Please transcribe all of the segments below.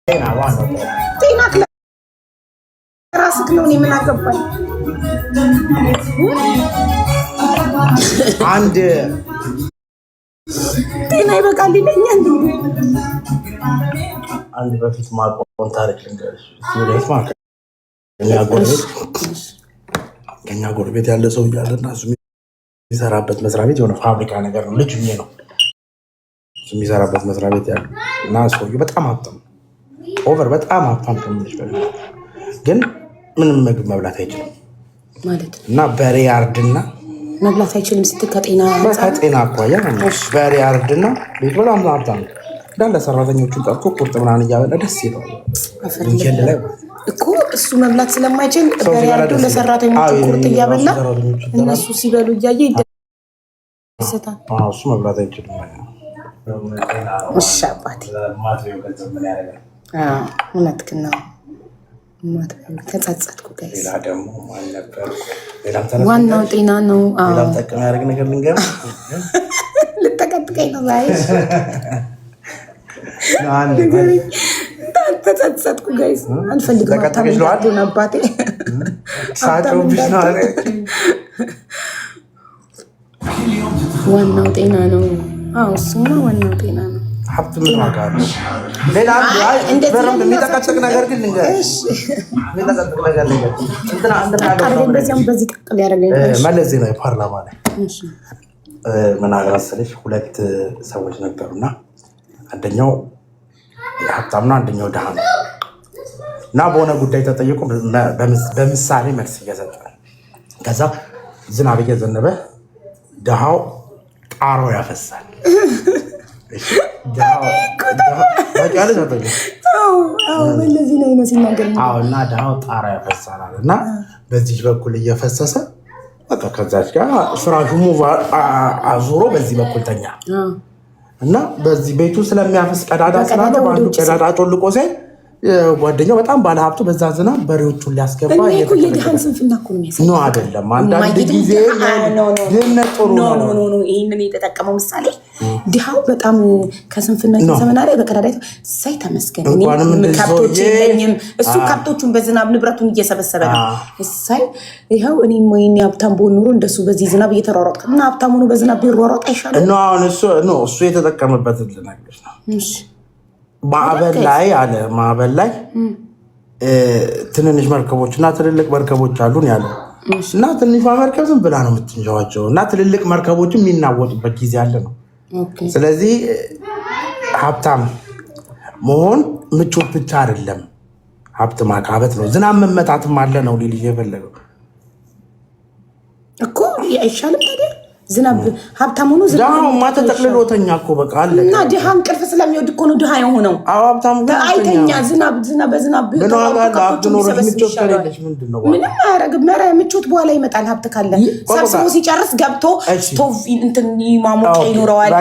ጤና ራስክ ነው። እኔ ምን አገባኝ? አንድ ጤና ይበቃል ይለኛል። አንድ በፊት ማቆም ታሪክ ልንገርሽ። ከኛ ጎረቤት ያለ ሰው እያለና እሱ የሚሰራበት መስሪያ ቤት የሆነ ፋብሪካ ነገር ነው። ልጅ ነው እሱ የሚሰራበት መስሪያ ቤት ያለ እና ሰውዬው በጣም ሀብታም ኦቨር በጣም ሀብታም ከምልሽ በፊት ግን ምንም ምግብ መብላት አይችልም ማለት እና በሬ ያርድና መብላት አይችልም ስትል ከጤና አኳያ በሬ ያርድና ቤት በጣም ሀብታም እንዳለ ሰራተኞቹን ጠርቶ ቁርጥ ምናምን እያበላ ደስ ይለዋል ላይ እኮ እሱ መብላት ስለማይችል በሬ ያርዱ ለሰራተኞቹ ቁርጥ እያበላ እነሱ ሲበሉ እያየ ይደሰታል። እሱ መብላት አይችልም። እሺ አባቴ እውነትህን ነው። ተጸጸትኩ። ጋይስ ዋናው ጤና ነው። ጠቅም ያደርግ ነገር ልንገር ልጠቀጥቀኝ ነው ዛሬ ተጸጸትኩ። ጋይስ አልፈልግም። አባቴ ዋናው ጤና ነው። እሱማ ዋናው ጤና ነው። ሀብት ምን ዋጋ አለው? ሌላ የሚጠቀጥቅ ነገር ግን ልንገርሽ፣ መለስ ዜናዊ ፓርላማ ላይ ምን አለ መሰለሽ፣ ሁለት ሰዎች ነበሩና አንደኛው ሀብታም ነው፣ አንደኛው ድሃ ነው እና በሆነ ጉዳይ ተጠየቁ። በምሳሌ መልስ እየሰጠ ከዛ ዝናብ እየዘነበ ድሃው ጣራው ያፈሳል እና ድሃው ጣራ ያፈሳል እና በዚህ በኩል እየፈሰሰ ከዛች ጋር ፍራሹ አዙሮ በዚህ በኩል ተኛ እና በዚህ ቤቱ ስለሚያፈስ ቀዳዳ ስላለ በአንዱ ቀዳዳ ጮልቆ ሲያይ ጓደኛው በጣም ባለሀብቱ በዛ ዝናብ በሬዎቹን ሊያስገባ የድሃን ስንፍና እኮ ነው የሚያሳየው። ኖ አይደለም። አንዳንድ ጊዜ ድህነት ጥሩ ነው። ይህንን የተጠቀመው ምሳሌ ድሃው በጣም ከስንፍና የተዘመና ላይ በቀዳዳ ሳይ ተመስገን ከብቶች የለኝም። እሱ ከብቶቹን በዝናብ ንብረቱን እየሰበሰበ ነው። ሳይ ይኸው እኔም ወይኔ ሀብታም በሆን ኑሮ እንደሱ በዚህ ዝናብ እየተሯሯጥክ እና ሀብታም ሆኖ በዝናብ ቢሯሯጥ አይሻልም? እሱ የተጠቀመበት ልነግርሽ ነው። ማዕበል ላይ ትንንሽ መርከቦች እና ትልልቅ መርከቦች አሉን ያሉ እና ትንሿ መርከብ ዝም ብላ ነው የምትንዣዋቸው እና ትልልቅ መርከቦች የሚናወጡበት ጊዜ አለ ነው። ስለዚህ ሀብታም መሆን ምቾት ብቻ አይደለም፣ ሀብት ማካበት ነው። ዝናብ መመታትም አለ ነው ሊልሽ የፈለገው እኮ አይሻልም ታዲያ? ዝናብ ሀብታም ሆኖ ዝናብ ተጠቅልሎተኛ እኮ በቃ አለ እና ድሃ እንቅልፍ ስለሚወድ እኮ ነው ድሃ የሆነው። አይተኛ ዝናብ በዝናብ ምንም አያረግም። ምቾት በኋላ ይመጣል። ሀብት ካለ ሰብስቦ ሲጨርስ ገብቶ ስቶቭ እንትን ማሞቂያ ይኖረዋል፣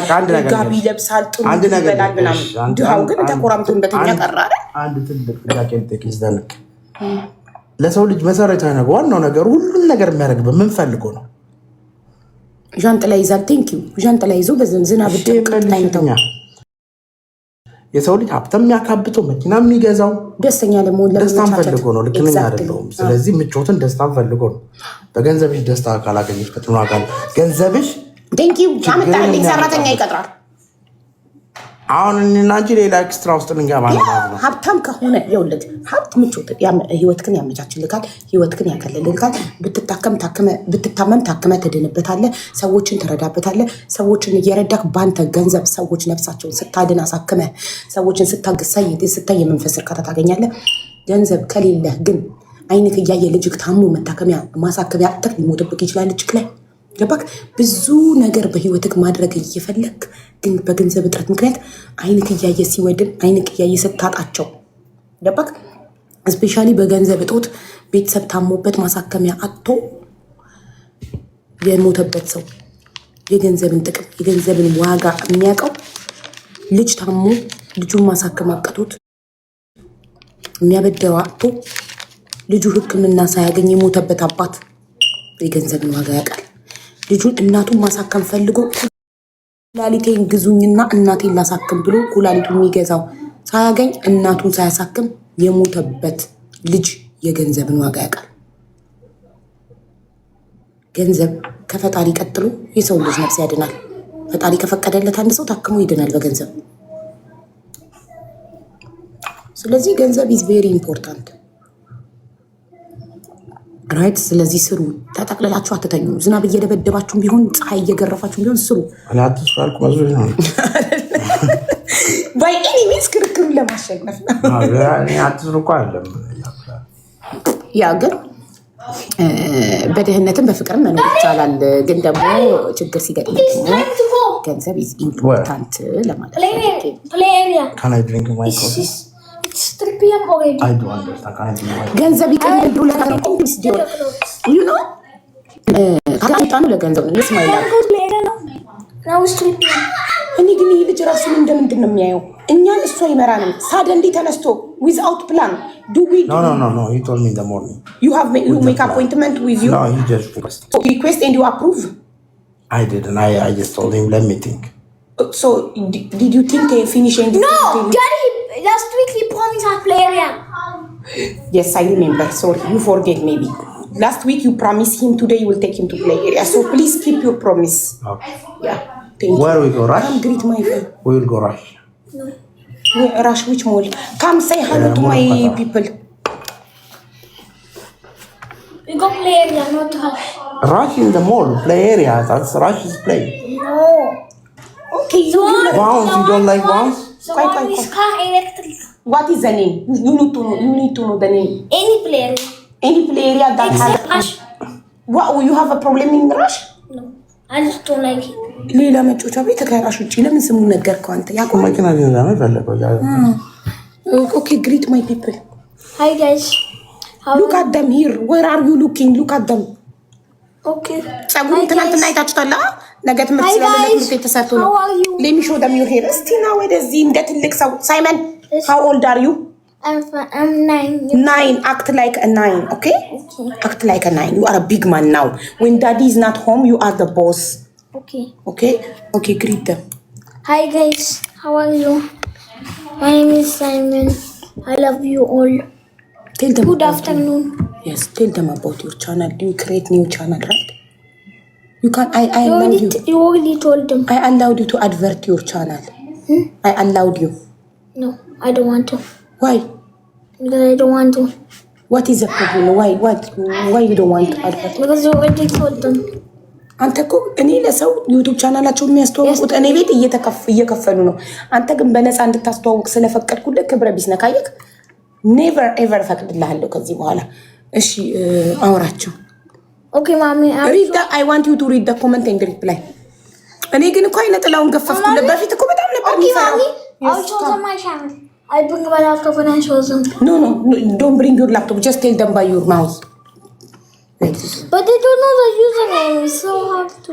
ጋቢ ይለብሳል፣ ጥሩ ይበላል ምናምን። ድሃው ግን ተኮራምቶ እንደተኛ ቀረ። አንድ ትልቅ ጥያቄ ልጠይቅሽ ዘንድ ለሰው ልጅ መሰረታዊ ነገር ዋናው ነገር ሁሉም ነገር የሚያደርግበት ምን ፈልጎ ነው? ዣንጥላ ይዛል። ቴንኪው ዣንጥላ ይዞ በዝናብ ቀጥታይተኛ የሰው ልጅ ሀብታም የሚያካብተው መኪና የሚገዛው ደስተኛ ለመሆን ደስታን ፈልጎ ነው። ልክ ነኝ አይደለሁም? ስለዚህ ምቾትን ደስታን ፈልጎ ነው። በገንዘብሽ ደስታ ካላገኘሽ በጥኑ አካል ገንዘብሽ ቴንኪው አመጣልኝ ሰራተኛ ይቀጥራል። አሁን እና እንጂ ሌላ ኤክስትራ ውስጥ ልንገባ ነው። ሀብታም ከሆነ የውልድ ሀብት ምቾት ህይወትክን ያመቻችልካል፣ ህይወትክን ያቀልልካል። ብትታመም ታክመ ትድንበታለህ፣ ሰዎችን ትረዳበታለህ። ሰዎችን እየረዳክ በአንተ ገንዘብ ሰዎች ነፍሳቸውን ስታድን አሳክመ ሰዎችን ስታይ የመንፈስ እርካታ ታገኛለህ። ገንዘብ ከሌለህ ግን አይንክ እያየ ልጅክ ታሞ መታከሚያ ማሳከሚያ አጥተህ ሊሞትብክ ይችላል። ልጅክ ላይ ገባክ? ብዙ ነገር በህይወትክ ማድረግ እየፈለግ ግን በገንዘብ እጥረት ምክንያት አይንክ እያየ ሲወድም አይንክ እያየ ስታጣቸው ገባክ? እስፔሻሊ በገንዘብ እጦት ቤተሰብ ታሞበት ማሳከሚያ አጥቶ የሞተበት ሰው የገንዘብን ጥቅም የገንዘብን ዋጋ የሚያውቀው ልጅ ታሞ ልጁን ማሳከም አቅቶት የሚያበደረው አጥቶ ልጁ ሕክምና ሳያገኝ የሞተበት አባት የገንዘብን ዋጋ ያውቃል። ልጁን እናቱን ማሳከም ፈልጎ ኩላሊቴን ግዙኝና እናቴን ላሳክም ብሎ ኩላሊቱን የሚገዛው ሳያገኝ እናቱን ሳያሳክም የሞተበት ልጅ የገንዘብን ዋጋ ያውቃል። ገንዘብ ከፈጣሪ ቀጥሎ የሰው ልጅ ነፍስ ያድናል። ፈጣሪ ከፈቀደለት አንድ ሰው ታክሞ ይድናል በገንዘብ። ስለዚህ ገንዘብ ኢዝ ቬሪ ኢምፖርታንት ራይት። ስለዚህ ስሩ፣ ተጠቅልላችሁ አትተኙ። ዝናብ እየደበደባችሁም ቢሆን ፀሐይ እየገረፋችሁም ቢሆን ስሩ። ባይ ኤኒ ሚንስ ክርክሩን ለማሸነፍ ነው። ያ ግን በድህነትም በፍቅርም መኖር ይቻላል። ግን ደግሞ ችግር ሲገጥም ደግሞ ገንዘብ ኢዝ ኢምፖርታንት ለማለት ገንዘብ ይቀልዱ ለገንዘብ እኔ ግን ይህ ልጅ ራሱን እንደምንድን ነው የሚያየው? እኛን እሷ ይመራንም ሳደንዲ ተነስቶ ዊዝአውት ፕላን No. He told me in the morning. You make appointment with you? No, he just request and you approve? I didn't. I just told him, let me think. So, did you think finishing? No, Daddy, last week he promised our play area. Yes, I remember. Sorry, you forget maybe. Last week you promised him, today you will take him to play area. So please keep your promise. Okay. Yeah, thank you. Where we go, Rush? Come greet my friend. We will go Rush. No. Rush, which mall? Come say hello to my people. We go play area, not Rush. Rush in the mall, play area. That's Rush's play. No. Okay, Bounce, you don't like bounce? The one is car electric. What is the name? You need to know the name. Any play area. Any play area that Except has... Rush. What, you have a problem in Rush? No. I just don't like it. ሌላ መጮቻ ቤት ከራሽ ውጪ ለምን ስሙ ነገርከው አንተ? ያቆም መኪና ሊነዳ ነው የፈለገው። Okay, greet my people. Hi guys. Look at them here. Where are you looking? Look at them. Okay. ጸጉሩን ትናንትና አይታችሁታል? ነገ ትምህርት ስለሌለ ትምህርት የተሰጡ ነው። Let me show them your hair. እስቲ ና ወደዚህ እንደ ትልቅ ሰው። Simon, how old are you? I'm 9. 9. Act like a 9, okay? Act like a 9. You are a big man now. When daddy is not home, you are the boss. Okay. Okay, greet them. Hi guys, how are you? My name is Simon. I love you all. Tell them. Good afternoon. Yes, tell them about your channel. Do you create new channel, right? You can. I allowed you. You already told them. I allowed you to advert your channel. I allowed you. No, I don't want to. Why? Because I don't want to. What is the problem? Why? What? Why you don't want to advert? Because you already told them. አንተ እኮ እኔ ለሰው ዩቲዩብ ቻናላቸው የሚያስተዋውቁት እኔ ቤት እየከፈሉ ነው። አንተ ግን በነፃ እንድታስተዋውቅ ስለፈቀድኩልህ ክብረ ቢስ ነህ። ካየክ ኔቨር ኤቨር ፈቅድልሃለሁ ከዚህ በኋላ። እሺ አውራቸው። Okay, mommy. I want you to read the comment and reply. እኔ ግን እኮ አይነ ጥላውን ገፈፍኩልህ። በፊት እኮ በጣም ነበር የሚፈራው። I'll show them my channel. I bring my laptop and I show them. No, don't bring your laptop. Just tell them by your mouth. But they don't know the username. It's so hard to.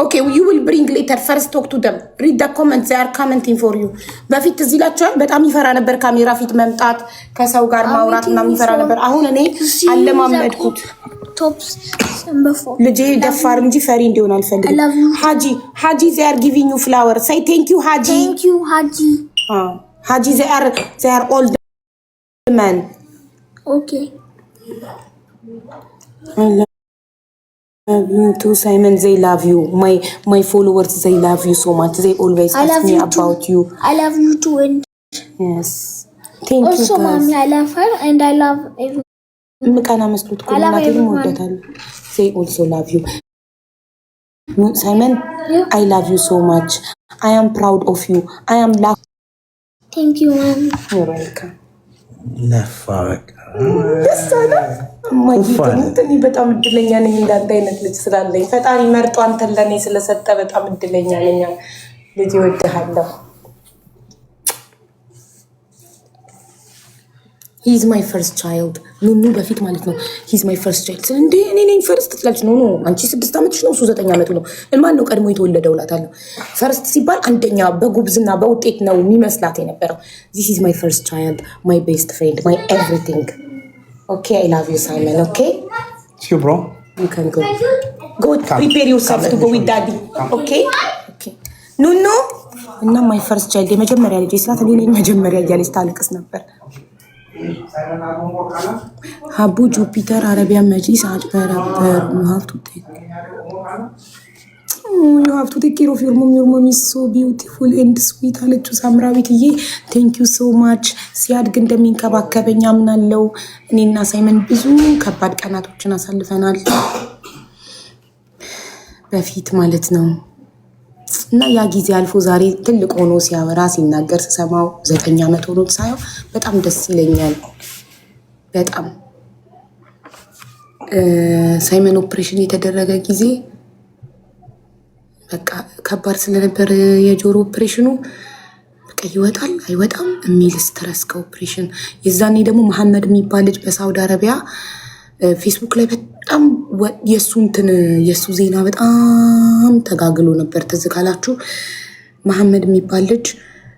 Okay, you will bring later. First talk to them. Read the comments. They are commenting for you. በፊት እዚህ ላቸው በጣም ይፈራ ነበር ካሜራ ፊት መምጣት፣ ከሰው ጋር ማውራት እና ይፈራ ነበር። አሁን እኔ አለማመድኩት። Tops before. ልጄ ደፋር እንጂ ፈሪ እንዲሆን አልፈልግም። Haji, they are giving you flower. Say thank you, Haji. Thank you, Haji. Haji, they are old men. Okay. I love you too, Simon. They love you. My followers, they love you so much. They always ask me about you. I love you too. And yes. Thank you, also, guys. mommy, I love her and I love everyone. They also love you. Simon, I love you so much. I am proud of you. I am loved. Thank you, mommy. You're welcome. በጣም እድለኛ ነኝ እንዳንተ አይነት ልጅ ስላለኝ። ፈጣሪ መርጦ አንተን ለኔ ስለሰጠ በጣም እድለኛ ነኝ። ልጅ እወድሃለሁ። he is my first child. ኑኑ በፊት ማለት ነው he is my first child። እንዴ እኔ ነኝ ፈርስት ትላለች። ኖ አንቺ 6 ዓመትሽ ነው፣ እሱ 9 ዓመቱ ነው። ማን ነው ቀድሞ የተወለደው እላታለሁ። ፈርስት ሲባል አንደኛ በጉብዝና በውጤት ነው የሚመስላት የነበረው። this is my first child, my best friend, my everything. Okay, I love you, Simon. Okay? See you, bro. You can go. Go prepare yourself to go with daddy. Okay? Okay. ኑኑ እና ማይ ፈርስት ቻይልድ የመጀመሪያ ልጅ ስላት እኔ ነኝ መጀመሪያ እያለች ታለቅስ ነበር። ሀቡ ጁፒተር አረቢያን መጂስ አጭበረበር you have to take care of your mom. Your mom is so beautiful and sweet አለችው ሳምራዊትዬ። ቴንክ ዩ ሶ ማች። ሲያድግ እንደሚንከባከበኝ አምናለሁ። እኔና ሳይመን ብዙ ከባድ ቀናቶችን አሳልፈናል በፊት ማለት ነው። እና ያ ጊዜ አልፎ ዛሬ ትልቅ ሆኖ ሲያወራ ሲናገር ስሰማው 9 ዓመት ሆኖት ሳየው በጣም ደስ ይለኛል። በጣም ሳይመን ኦፕሬሽን የተደረገ ጊዜ በቃ ከባድ ስለነበር የጆሮ ኦፕሬሽኑ በቃ ይወጣል አይወጣም የሚል ስትረስ ከኦፕሬሽን። የዛኔ ደግሞ መሐመድ የሚባል ልጅ በሳውዲ አረቢያ ፌስቡክ ላይ በጣም የሱ ዜና በጣም ተጋግሎ ነበር። ትዝ ካላችሁ መሐመድ የሚባል ልጅ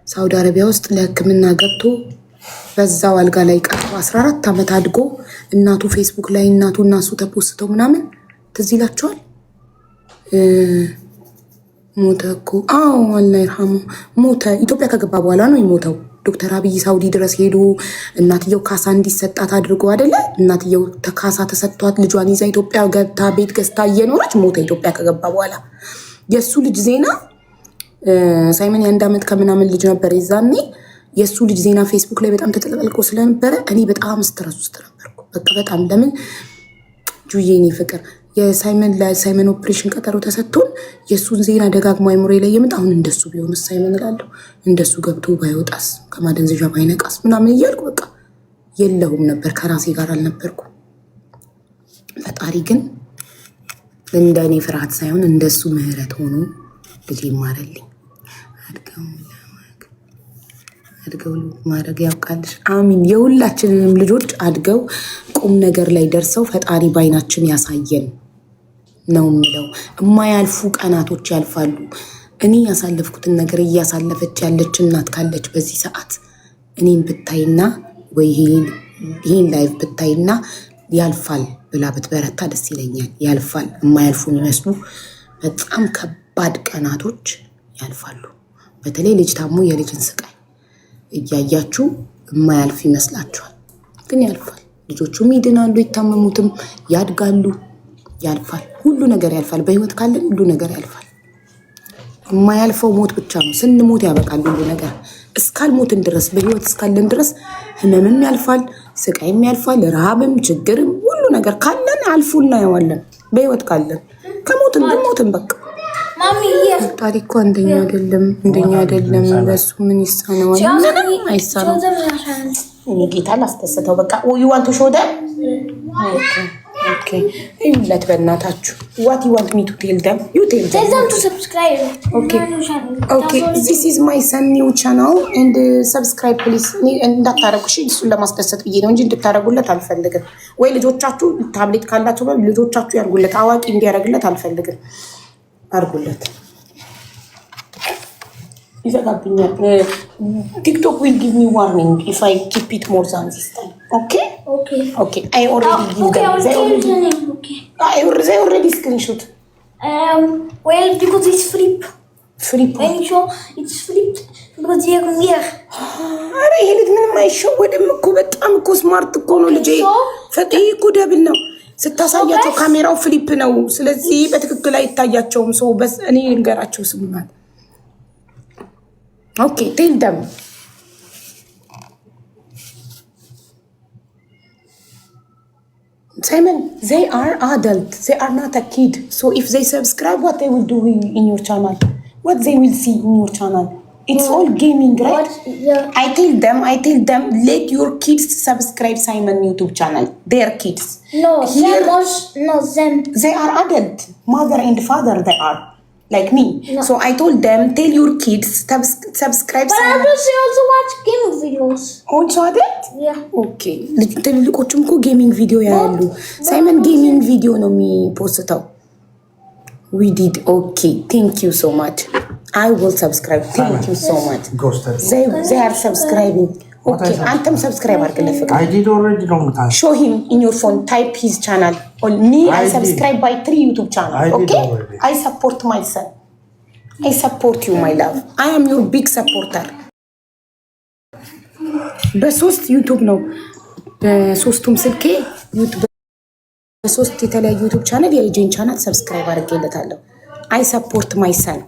ሳውዲ አረቢያ ውስጥ ለሕክምና ገብቶ በዛው አልጋ ላይ ቀርቶ 14 ዓመት አድጎ እናቱ ፌስቡክ ላይ እናቱ እና እሱ ተፖስተው ምናምን ትዝ ይላችኋል። ሞተ እኮ አላህ ይርሐሙ ሞተ። ኢትዮጵያ ከገባ በኋላ ነው የሞተው። ዶክተር አብይ ሳውዲ ድረስ ሄዶ እናትየው ካሳ እንዲሰጣት አድርጎ አይደለ? እናትየው ካሳ ተሰጥቷት ልጇን ይዛ ኢትዮጵያ ገብታ ቤት ገዝታ እየኖረች ሞተ። ኢትዮጵያ ከገባ በኋላ የሱ ልጅ ዜና ሳይመን የ1 ዓመት ከምናምን ልጅ ነበር የዛኔ። የሱ ልጅ ዜና ፌስቡክ ላይ በጣም ተጠቅልቆ ስለነበረ እኔ በጣም ስትረስ ውስጥ ነበርኩ። በቃ በጣም ለምን ጁዬኔ ፍቅር ለሳይመን ኦፕሬሽን ቀጠሮ ተሰጥቶን የሱን ዜና ደጋግሞ አይምሮ ላይ የመጣ አሁን እንደሱ ቢሆንስ ሳይመን እላለሁ። እንደሱ ገብቶ ባይወጣስ ከማደንዘዣ ባይነቃስ ምናምን እያልኩ በቃ የለሁም ነበር፣ ከራሴ ጋር አልነበርኩ። ፈጣሪ ግን እንደኔ ፍርሃት ሳይሆን እንደሱ ምህረት ሆኖ ልጅ ይማረልኝ። አድገው ማድረግ ያውቃልሽ። አሚን። የሁላችንንም ልጆች አድገው ቁም ነገር ላይ ደርሰው ፈጣሪ ባይናችን ያሳየን ነው የምለው። የማያልፉ ቀናቶች ያልፋሉ። እኔ ያሳለፍኩትን ነገር እያሳለፈች ያለች እናት ካለች በዚህ ሰዓት እኔን ብታይና ወይ ይሄን ላይቭ ብታይና ያልፋል ብላ ብትበረታ ደስ ይለኛል። ያልፋል። የማያልፉ የሚመስሉ በጣም ከባድ ቀናቶች ያልፋሉ። በተለይ ልጅ ታሞ የልጅን ስቃይ እያያችሁ የማያልፍ ይመስላችኋል፣ ግን ያልፋል። ልጆቹም ይድናሉ፣ ይታመሙትም ያድጋሉ። ያልፋል። ሁሉ ነገር ያልፋል። በህይወት ካለን ሁሉ ነገር ያልፋል። የማያልፈው ሞት ብቻ ነው። ስንሞት ያበቃል ሁሉ ነገር። እስካልሞትን ድረስ በህይወት እስካለን ድረስ ህመምም ያልፋል፣ ስቃይም ያልፋል፣ ረሃብም ችግርም ሁሉ ነገር ካለን አልፎ እናየዋለን። በህይወት ካለን ከሞትን ግን ሞትን በቃ። ፈጣሪ እኮ እንደኛ አይደለም። በሱ ምን ይሳነዋል? ምንም አይሳነው። እኔ ጌታ ላስደስተው በቃ። you want to show them? Okay. ይሁንለት በእናታችሁ። What you want me to tell them? You tell them to subscribe. Okay. This is my son new channel and subscribe please. እንዳታረጉ እሺ። እሱን ለማስደሰት ብዬ ነው እንጂ እንድታረጉለት አልፈልግም። ወይ ልጆቻችሁ ታብሌት ካላችሁ ልጆቻችሁ ያርጉለት። አዋቂ እንዲያረግለት አልፈልግም። አርጉለት። ይዘጋብኛል። TikTok will give me warning if I keep it more than this time. Okay. I already give them. I already screenshot. Well, because it's flip. When you show it's flipped because they are here. አረ ይሄ ልጅ ምንም አይሸወድም እኮ በጣም እኮ ስማርት እኮ ነው ልጄ። ፈጥይ እኮ ደብል ነው። ስታሳያቸው ካሜራው ፍሊፕ ነው። ስለዚህ በትክክል አይታያቸውም። ሰው በስ እኔ እንገራቸው ስሙናል። ኦኬ ቴል ደም Simon, they are adult. They are not a kid. So if they subscribe, what they will do in your channel? What they will see in your channel? It's all gaming, right? I tell them, let your kids subscribe Simon YouTube channel. Their kids. No, them. They are adult. Mother and father, they are. Like me. No. So I told them, tell your kids, subscribe But Simon. I also watch gaming videos. Also adult? Yeah. Okay. ትልልቆቹም እኮ ጌሚንግ ቪዲዮ ያያሉ። ሳይመን ጌሚንግ ቪዲዮ ነው የሚፖስተው። We did okay. Thank you so much. I will subscribe. Thank you so much. They are subscribing. Okay. አንተም ሰብስክራይብ አድርግለት ፍቅር። I did already long time. Show him in your phone. Type his channel. Me, I subscribe by 3 YouTube channel. Okay? I support my son. I support you my love. I am your big supporter. በሶስት ዩቲዩብ ነው በሶስቱም ስልኬ ዩቲዩብ በሶስት የተለያዩ ዩቲዩብ ቻናል የልጄን ቻናል ሰብስክራይብ አድርጌለታለሁ። I support my son.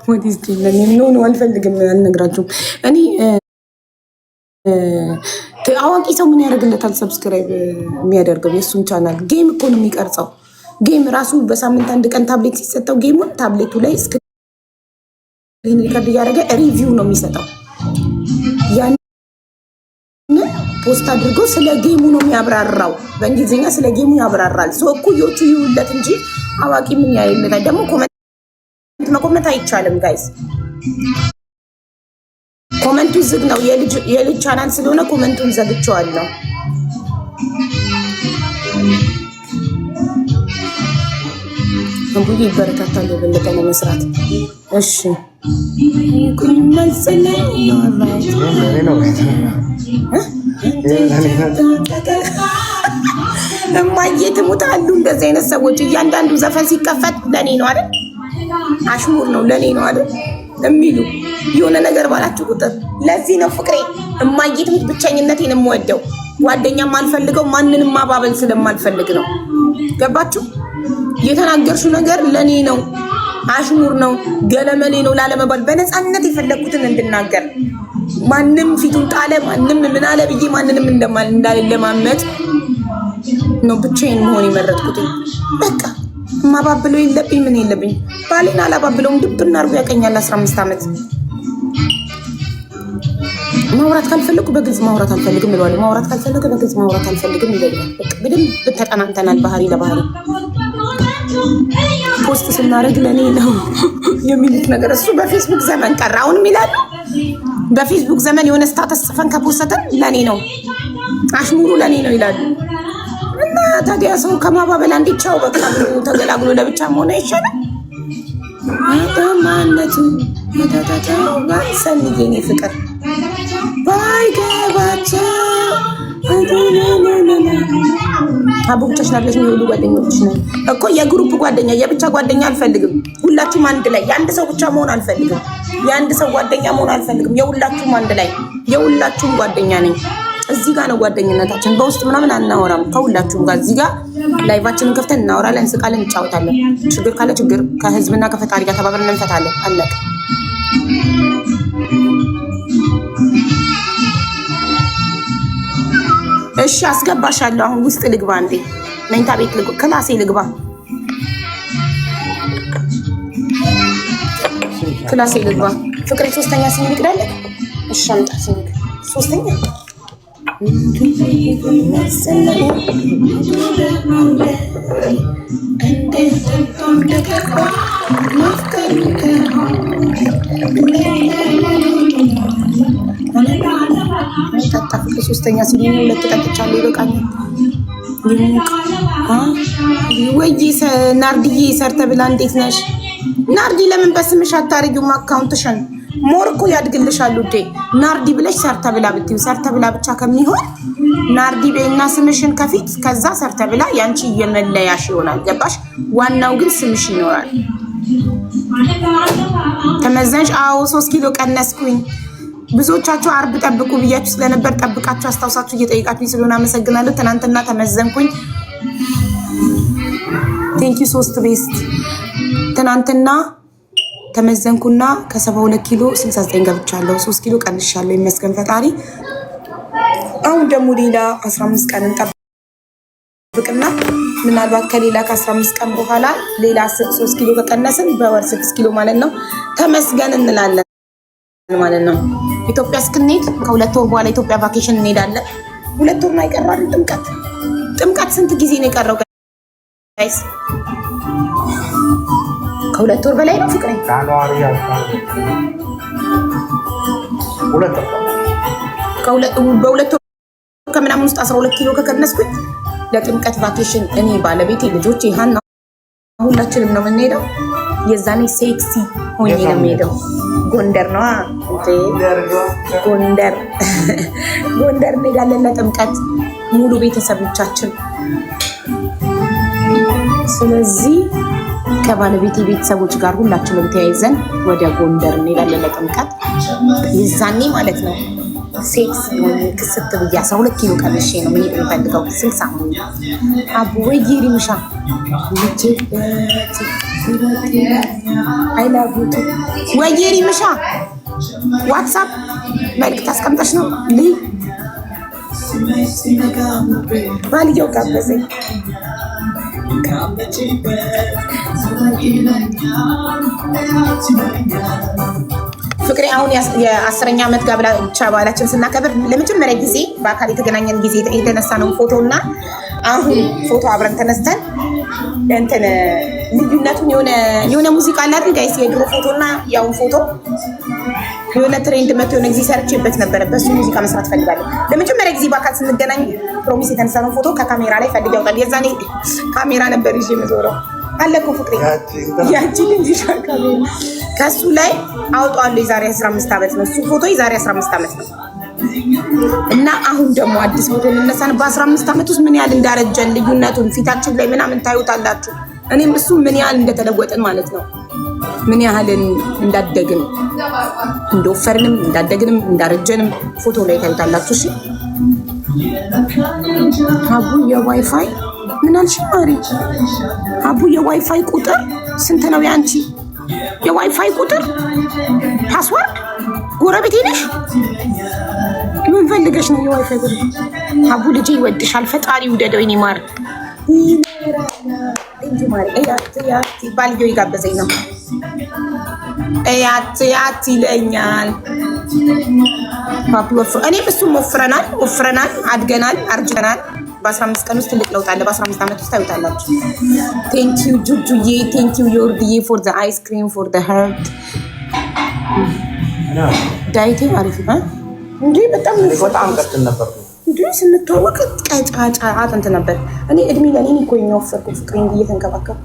What is this? No, አልፈልግም አልነግራችሁም። እኔ አዋቂ ሰው ምን ያደርግለታል ሰብስክራይብ የሚያደርገው? የእሱን ቻናል ጌም እኮ ነው የሚቀርጸው። ጌም ራሱ በሳምንት አንድ ቀን ታብሌት ሲሰጠው ጌሙን ታብሌቱ ላይ ስክሪን ሪከርድ እያደረገ ሪቪው ነው የሚሰጠው። ያን ፖስት አድርጎ ስለ ጌሙ ነው የሚያብራራው። በእንግሊዝኛ ስለ ጌሙ ያብራራል። ሰው እኩዮቹ ይውለት እንጂ አዋቂ ምን ያይለታል? ደግሞ ኮመንት አይቻልም ጋይስ። ኮመንቱ ዝግ ነው። የልጅ ቻናል ስለሆነ ኮመንቱን ዘግቼዋለሁ። አንቡዬ ይበረታታል የበለጠ ለመስራት። እሺ እማዬ ትሙት አሉ እንደዚህ አይነት ሰዎች። እያንዳንዱ ዘፈን ሲከፈት ለኔ ነው አይደል? አሽሙር ነው ለኔ ነው አይደል የሚሉ የሆነ ነገር ባላችሁ ቁጥር። ለዚህ ነው ፍቅሬ እማዬ ትሙት ብቸኝነቴን የምወደው። ጓደኛም አልፈልገው፣ ማንንም ማባበል ስለማልፈልግ ነው። ገባችሁ? የተናገርሽው ነገር ለኔ ነው፣ አሽሙር ነው፣ ገለመሌ ነው ላለመባል በነፃነት የፈለኩትን እንድናገር ማንም ፊቱን ጣለ ማንም ምን አለ ብዬ ማንንም እንዳልለማመጥ ነው ብቻዬን መሆን የመረጥኩት። በቃ ማባብለው የለብኝ ምን የለብኝ። ባሌን አላባብለውም። ድብና አድርጎ ያቀኛል 15 ዓመት። ማውራት ካልፈለኩ በግልጽ ማውራት አልፈልግም ይለዋል። ማውራት ካልፈለኩ በግልጽ ማውራት አልፈልግም ይለኛል። በቃ በደንብ ተጠናንተናል ባህሪ ለባህሪ። ፖስት ስናደርግ ለኔ ነው የሚሉት ነገር እሱ በፌስቡክ ዘመን ቀረ። አሁንም ይላሉ በፌስቡክ ዘመን የሆነ ስታተስ ጽፈን ከፖስተን ለኔ ነው፣ አሽሙሩ ለኔ ነው ይላሉ። እና ታዲያ ሰው ከማባበል አንዲቻው በቃ ተገላግሎ ለብቻ መሆን አይሻልም? አተማነቱ ተታታው ሰንዬኔ ፍቅር ባይገባቸው አቡብቻሽ ናለሽ የሚውሉ ጓደኞች ነው እኮ። የግሩፕ ጓደኛ የብቻ ጓደኛ አልፈልግም። ሁላችሁም አንድ ላይ የአንድ ሰው ብቻ መሆን አልፈልግም። የአንድ ሰው ጓደኛ መሆን አልፈልግም። የሁላችሁም አንድ ላይ የሁላችሁም ጓደኛ ነኝ። እዚህ ጋር ነው ጓደኝነታችን። በውስጥ ምናምን አናወራም። ከሁላችሁም ጋር እዚህ ጋር ላይቫችንን ከፍተን እናወራለን፣ እንስቃለን፣ እንጫወታለን። ችግር ካለ ችግር ከህዝብና ከፈጣሪ ጋር ተባብረን እንፈታለን። አለቀ። እሺ አስገባሻለሁ። አሁን ውስጥ ልግባ እንዴ? መኝታ ቤት ልግባ? ክላሴ ልግባ? ክላሴ ልግባ? ፍቅሬ ሶስተኛ ሲኒ ልቅዳለህ? እሺ አምጣ ሲኒ ሶስተኛ ጠጣ ፍቅሬ ሶስተኛ ሲኒ ሁለት ጠጥቻለሁ። ይበቃኛል። ወይ ናርዲዬ ሰርተ ብላ እንዴት ነሽ ናርዲ? ለምን በስምሽ አታረጊውም አካውንትሽን? ሞር እኮ ያድግልሻል ውዴ። ናርዲ ብለሽ ሰርተ ብላ ብትይው ሰርተ ብላ ብቻ ከሚሆን ናርዲ በይና ስምሽን ከፊት ከዛ ሰርተ ብላ ያንቺ የመለያሽ ይሆናል። ገባሽ? ዋናው ግን ስምሽ ይኖራል። ተመዘንሽ? አዎ 3 ኪሎ ቀነስኩኝ። ብዙዎቻችሁ አርብ ጠብቁ ብያችሁ ስለነበር ጠብቃችሁ አስታውሳችሁ እየጠየቃችሁኝ ስለሆነ አመሰግናለሁ። ትናንትና ተመዘንኩኝ። ቴንክ ዩ 3 ቤስት። ትናንትና ተመዘንኩና ከ72 ኪሎ 69 ገብቻለሁ። 3 ኪሎ ቀንሻለሁ ይመስገን ፈጣሪ። አሁን ደግሞ ሌላ 15 ቀን እንጠብቅና ምናልባት ከሌላ ከ15 ቀን በኋላ ሌላ 3 ኪሎ ከቀነስን በወር 6 ኪሎ ማለት ነው ተመስገን እንላለን ማለት ነው። ኢትዮጵያ እስክንሄድ ከ2 ወር በኋላ ኢትዮጵያ ቫኬሽን እንሄዳለን። 2 ወር ነው አይቀራል። ጥምቀት ስንት ጊዜ ነው የቀረው ጋይስ? ከ2 ወር በላይ ነው ፍቅሬ። በ2 ወር ከምናምን ውስጥ 12 ኪሎ ከቀነስኩኝ ለጥምቀት ቫኬሽን እኔ ባለቤቴ ልጆች ይሃና ሁላችንም ነው የምንሄደው። የዛኔ ሴክሲ ሆኜ ነው የምሄደው። ጎንደር ነው ጎንደር እንሄዳለን ለጥምቀት ሙሉ ቤተሰቦቻችን ስለዚህ ከባለቤቴ ቤተሰቦች ጋር ሁላችንም ተያይዘን ወደ ጎንደር እንሄዳለን ለጥምቀት። ይዛኔ ማለት ነው ሴክስ ክስት ብያ 12 ኪሎ ቀንሼ ነው ምን የምፈልገው 60 አቡ ወይ ሪምሻ አይላቡት ወይ ሪምሻ ዋትስአፕ መልዕክት አስቀምጠሽ ነው ልይ ባልየው ጋበዘኝ። ፍቅሬ አሁን የ10ኛ ዓመት ጋብቻ በዓላችን ስናከብር ለመጀመሪያ ጊዜ በአካል የተገናኘን ጊዜ የተነሳ ነው ፎቶ እና አሁን ፎቶ አብረን ተነስተን እንትን ልዩነቱን የሆነ ሙዚቃ አለ አይደል ጋይስ? የድሮ ፎቶ እና ያውን ፎቶ የሆነ ትሬንድ መቶ የሆነ ጊዜ ሰርቼበት ነበረ። በሱ ሙዚቃ መስራት ፈልጋለሁ። ለመጀመሪያ ጊዜ በአካል ስንገናኝ ፕሮሚስ የተነሳነው ፎቶ ከካሜራ ላይ ፈልግ ያውጣል። የዛኔ ካሜራ ነበር ይዤ የምዞረው አለ እኮ ፍቅሬ ያቺ ልጅ ካሜራ ከሱ ላይ አውጣዋለሁ። የዛሬ 15 ዓመት ነው እሱ ፎቶ፣ የዛሬ 15 ዓመት ነው። እና አሁን ደግሞ አዲስ ፎቶ እንነሳን። በ15 ዓመት ውስጥ ምን ያህል እንዳረጀን ልዩነቱን ፊታችን ላይ ምናምን ታዩታላችሁ። እኔም እሱ ምን ያህል እንደተለወጥን ማለት ነው። ምን ያህል እንዳደግን እንደወፈርንም እንዳደግንም እንዳረጀንም ፎቶ ላይ ታዩታላችሁ። እሺ አቡ የዋይፋይ ምን አልሽ ማሪ? አቡ የዋይፋይ ቁጥር ስንት ነው ያንቺ? የዋይፋይ ቁጥር ፓስወርድ ጎረቤቴ ነሽ? ምን ፈልገሽ ነው የዋይፋይ ቁጥር? አቡ ልጄ ይወድሻል። ፈጣሪ ውደደው። እኔ ማር እንጂ ማሪ እያት ባልየው ይጋበዘኝ ነው። እያት ይለኛል። ፓፒ ወፍር እኔም እሱም ወፍረናል፣ አድገናል፣ አርጅናል። በ15 ቀን ውስጥ ትልቅ ለውጥ አለ። በ15 ዓመት ውስጥ ታዩታላችሁ። ቴንክ ዩ ጁጁዬ፣ ቴንክ ዩ ዮርድዬ ፎር ዘ አይስክሪም ፎር ዘ ሀርት። ዳይቴ አሪፍ ነው እንዴ? በጣም ቀጥል ነበር እንዴ? ስንተዋወቅ ቀጫጫ አጥንት ነበር። እኔ እድሜ ለኔ እኮ የሚወፈርኩ ፍቅሬን እየተንከባከብ።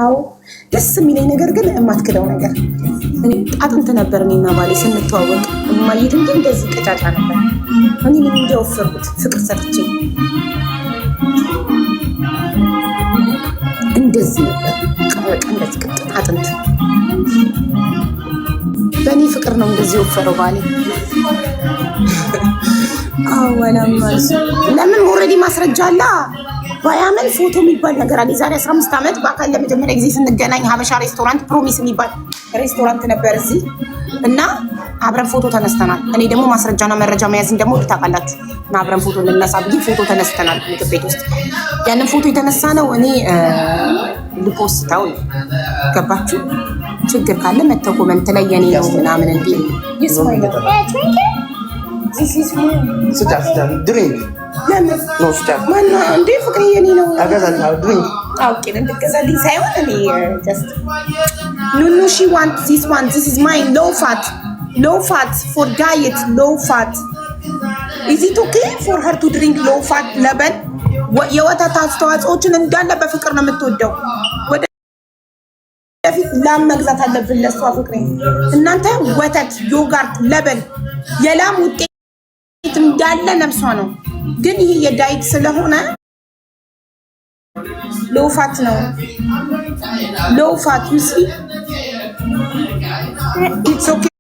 አዎ ደስ የሚለኝ ነገር ግን የማትክደው ነገር እኔ አጥንት ነበር። እኔና ባሌ ስንተዋወቅ ማየት እንዴ እንደዚህ ቀጫጫ ነበር። እኔ ምን እንደወፈርኩት ፍቅር ሰጥቼ እንደዚህ ነበር። ቀበቃ እንደዚህ ቅጥን አጥንት በእኔ ፍቅር ነው እንደዚህ ወፈረው ባሌ። አወላማስ ለምን ኦልሬዲ ማስረጃ አለ። ባያመን ፎቶ የሚባል ነገር አለ። የዛሬ 15 ዓመት በአካል ለመጀመሪያ ጊዜ ስንገናኝ ሀበሻ ሬስቶራንት ፕሮሚስ የሚባል ሬስቶራንት ነበር እዚህ እና አብረን ፎቶ ተነስተናል። እኔ ደግሞ ማስረጃና መረጃ መያዝን ደግሞ ታውቃላችሁ እና አብረን ፎቶ እንነሳ ብዬ ፎቶ ተነስተናል ምግብ ቤት ውስጥ። ያንን ፎቶ የተነሳ ነው እኔ ልፖስተው ገባችሁ? ችግር ካለ መተው ኮመንት ላይ የኔ ነው ምናምን እንዴ ይስማይ ነው እንዴ ፍቅሬ የኔ ነው አውቄን እንድትገዛልኝ ሳይሆን እኔ ጀስት ኑኑ ሺ ዋንት ዚስ ዋን ዚስ ኢዝ ማይን low fat for diet low fat is it okay for her to drink low fat ለበን የወተት አስተዋጽኦችን እንዳለ በፍቅር ነው የምትወደው። ወደፊት ላም መግዛት አለብን ለሷ ፍቅሬ። እናንተ ወተት፣ ዮጋርት፣ ለበን የላም ውጤት እንዳለ ነፍሷ ነው። ግን ይሄ የዳይት ስለሆነ low fat ነው። low fat you see it's okay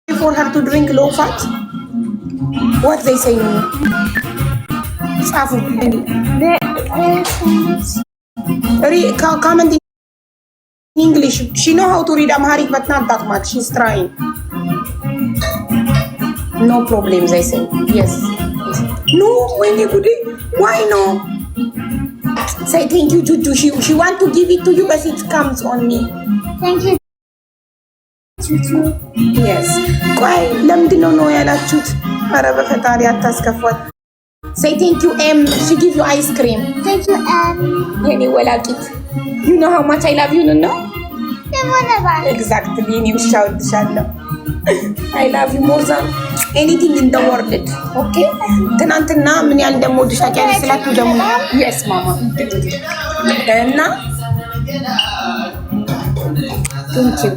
for her to drink low fat what they say no ጻፉ comment in English she know how to read Amharic but not that much she's trying no problem they say yes no when you could why no say thank you Juju she want to give it to you but it comes on me thank you Juju yes ቆይ ለምንድን ነው ያላችሁት? ኧረ በፈጣሪ አታስከፏት። say thank you M she give you ice cream thank you M የኔ ወላቂት you know how much I love you no exactly የኔ ውሻ ወድሻለሁ I love you more than anything in the world okay ትናንትና ምን ያህል እንደምወድሽ ታውቂያለሽ ስላችሁ ደግሞ yes mama እና thank you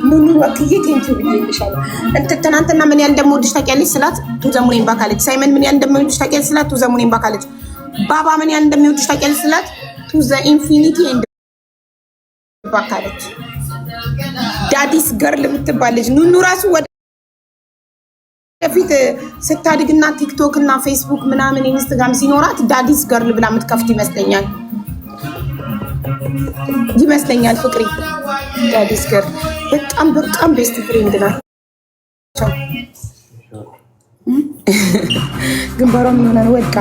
ኑኑ ወክዬ ቴንክ ዩ ብዬልሻለሁ። ትናንትና ምን ያህል እንደምወድሽ ታውቂያለሽ ስላት ቱ ዘሙኔን ባካለች። ሳይመን ምን ያህል እንደምወድሽ ታውቂያለሽ ስላት ቱ ዘሙኔን ባካለች። ባባ ምን ያን እንደሚወድሽ ታውቂያለሽ ስላት ቱ ዘ ኢንፊኒቲ ኤንድ ባክ አለች። ዳዲስ ገርል የምትባለች ኑኑ ራሱ ወደፊት ስታድግና ቲክቶክ እና ፌስቡክ ምናምን ኢንስታግራም ሲኖራት ዳዲስ ገርል ብላ የምትከፍት ይመስለኛል ፍቅሪ። ዳዲስ ገርል በጣም ቤስት ፍሬንድ ናቸው። ግንባሯም የሆነ ወድቃ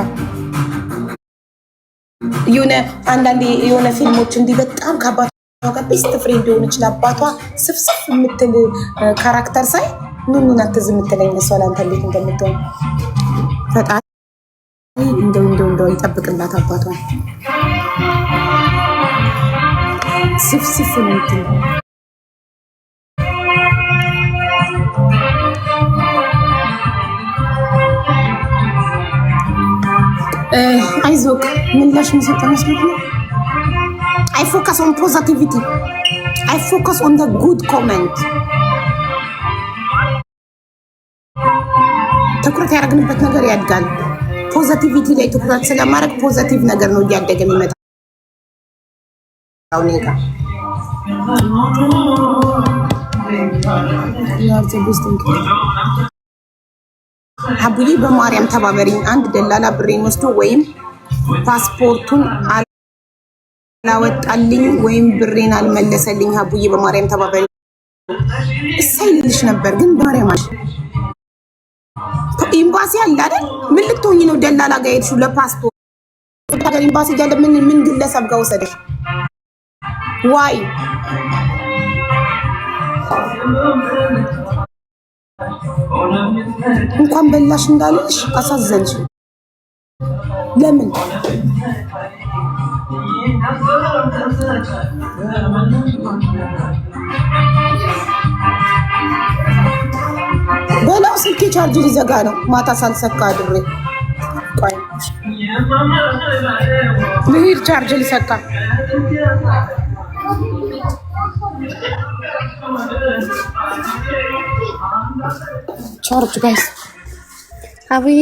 የሆነ አንዳንዴ የሆነ ፊልሞች እንዲህ በጣም ከአባቷ ጋር ቤስት ፍሬንድ የሆነች ለአባቷ ስፍስፍ የምትል ካራክተር ሳይ ኑኑ ናት ትዝ የምትለኝ። እሷ ለአንተ እንዴት እንደምትሆን ፈጣሪ እንደው ይጠብቅላት አባቷን። ስፍስፍ የምትል አይዞክ ምላሽ የሚሰጠው መስሎት ነው። I focus on positivity. I focus on the good comment. ትኩረት ያደረግንበት ነገር ያድጋል። ፖዚቲቪቲ ላይ ትኩረት ስለማድረግ ፖዚቲቭ ነገር ነው እያደገ የሚመጣው። ኔጋ አቡዬ በማርያም ተባበሪኝ። አንድ ደላላ ብሬን ወስዶ ወይም ፓስፖርቱን አላወጣልኝ ወይም ብሬን አልመለሰልኝ። አቡዬ በማርያም ተባበሪኝ። እሰይ ልልሽ ነበር ግን በማርያም አልሽ። ኤምባሲ አለ አይደል? ምን ልትሆኚ ነው ደላላ ጋር ሄድሽው ለፓስፖርት? ሀገር ኤምባሲ ጋር ምን ግለሰብ ጋር ወሰደሽ? ዋይ እንኳን በላሽ እንዳለሽ አሳዘንሽ። ለምን በላው? ስልኬ ቻርጅ ሊዘጋ ነው። ማታ ሳልሰካ አድሬ ቆይ ልሂድ ቻርጅ ሊሰካ። ቻርጅ ጋይስ አብዬ